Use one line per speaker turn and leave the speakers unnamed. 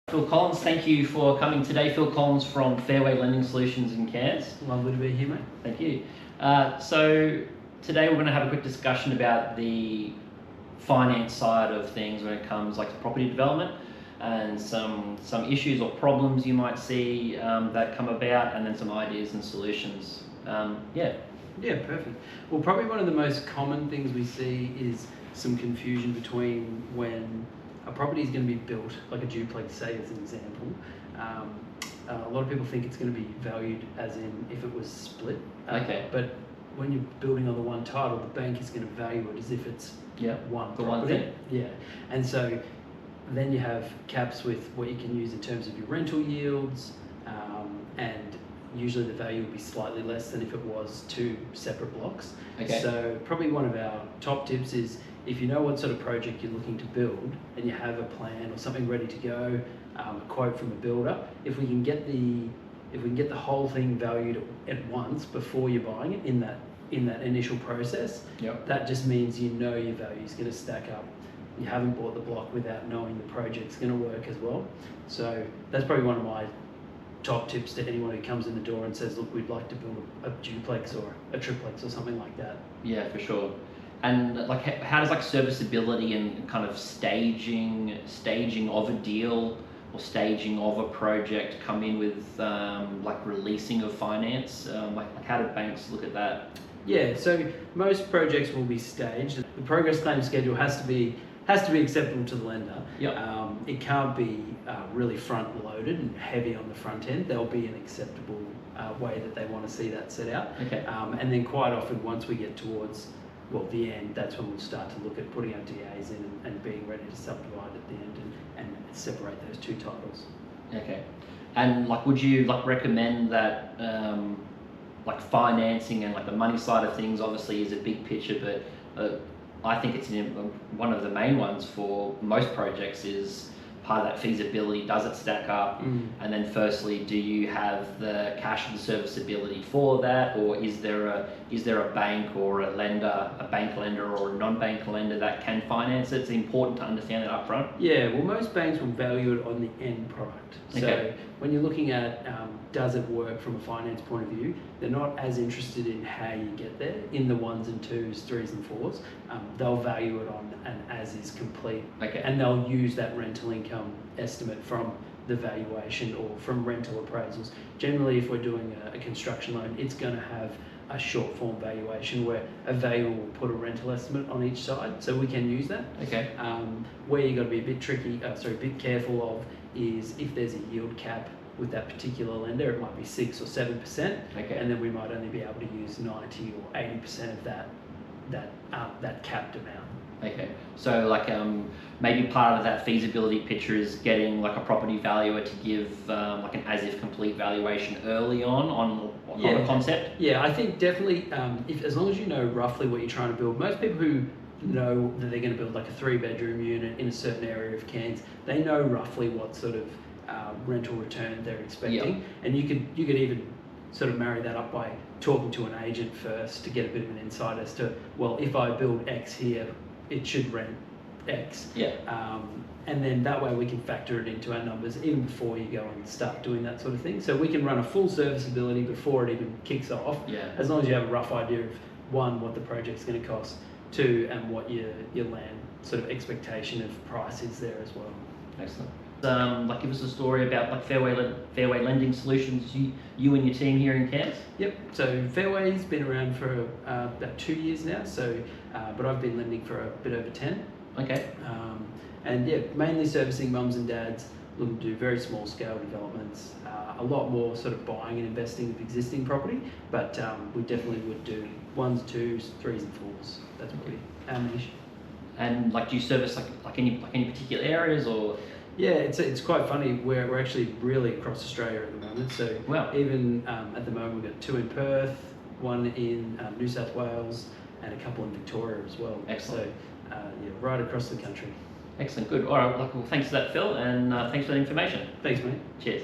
Phil Collins, thank you for coming today. Phil Collins from Fairway Lending Solutions in Cairns.
Lovely to be here, mate.
Thank you. So today we're going to have a quick discussion about the finance side of things when it comes like to property development and some issues or problems you might see that come about, and then some ideas and solutions.
Yeah, perfect. Well, probably one of the most common things we see is some confusion between when a property is going to be built, like a duplex, say as an example. A lot of people think it's going to be valued as in if it was split. But when you're building on the one title, the bank is going to value it as if it's one property.
One thing.
Yeah, and so then you have caps with what you can use in terms of your rental yields, and usually the value would be slightly less than if it was two separate blocks. So probably one of our top tips is, if you know what sort of project you're looking to build and you have a plan or something ready to go, a quote from a builder, if we can get the whole thing valued at once before you're buying it in that initial process, that just means you know your value is going to stack up. You haven't bought the block without knowing the project's going to work as well. So that's probably one of my top tips to anyone who comes in the door and says, look, we'd like to build a duplex or a triplex or something like that.
Yeah, for sure. And like, how does like serviceability and kind of staging of a deal or staging of a project come in with like releasing of finance? Like how do banks look at that?
Yeah, so most projects will be staged. The progress claim schedule has to be acceptable to the lender. It can't be really front loaded and heavy on the front end. There'll be an acceptable way that they want to see that set out. And then quite often, once we get towards the end, that's when we'll start to look at putting our DAs in and being ready to subdivide at the end and separate those two titles.
And like, would you like recommend that like financing and like the money side of things obviously is a big picture, but I think it's one of the main ones for most projects is part of that feasibility. Does it stack up? And then firstly, do you have the cash and serviceability for that, or is there a bank or a bank lender or a non-bank lender that can finance it? It's important to understand that up front.
Yeah, well, most banks will value it on the end product. So when you're looking at does it work from a finance point of view, they're not as interested in how you get there in the ones and twos, threes and fours. They'll value it on an as is complete, and they'll use that rental income estimate from the valuation or from rental appraisals. Generally, if we're doing a construction loan, it's going to have a short form valuation where a valuer will put a rental estimate on each side, so we can use that. Where you got to be a bit careful of is if there's a yield cap with that particular lender, it might be 6 or 7%, and then we might only be able to use 90 or 80% of that capped amount.
So like maybe part of that feasibility picture is getting like a property valuer to give like an as if complete valuation early on the concept. Yeah,
I think definitely as long as you know roughly what you're trying to build. Most people who know that they're going to build like a 3-bedroom unit in a certain area of Cairns, they know roughly what sort of rental return they're expecting, and you could even sort of marry that up by talking to an agent first to get a bit of an insight as to, well, if I build X here, it should rent X. And then that way we can factor it into our numbers even before you go and start doing that sort of thing. So we can run a full serviceability before it even kicks off, as long as you have a rough idea of, one, what the project's going to cost, two, and what your land sort of expectation of price is there as well.
Excellent. Like, give us a story about like Fairway Lending Solutions, you and your team here in Cairns.
So Fairway's been around for about 2 years now. So, but I've been lending for a bit over 10. And mainly servicing mums and dads looking to do very small scale developments. A lot more sort of buying and investing of existing property, but we definitely would do 1s, 2s, 3s and 4s. That's probably our niche.
And like, do you service like any particular areas or?
Yeah, it's quite funny. We're actually really across Australia at the moment. So even at the moment we've got 2 in Perth, 1 in New South Wales, and a couple in Victoria as well.
Excellent.
So right across the country.
Excellent, good. All right, well, thanks for that, Phil, and thanks for the information.
Thanks, mate.
Cheers.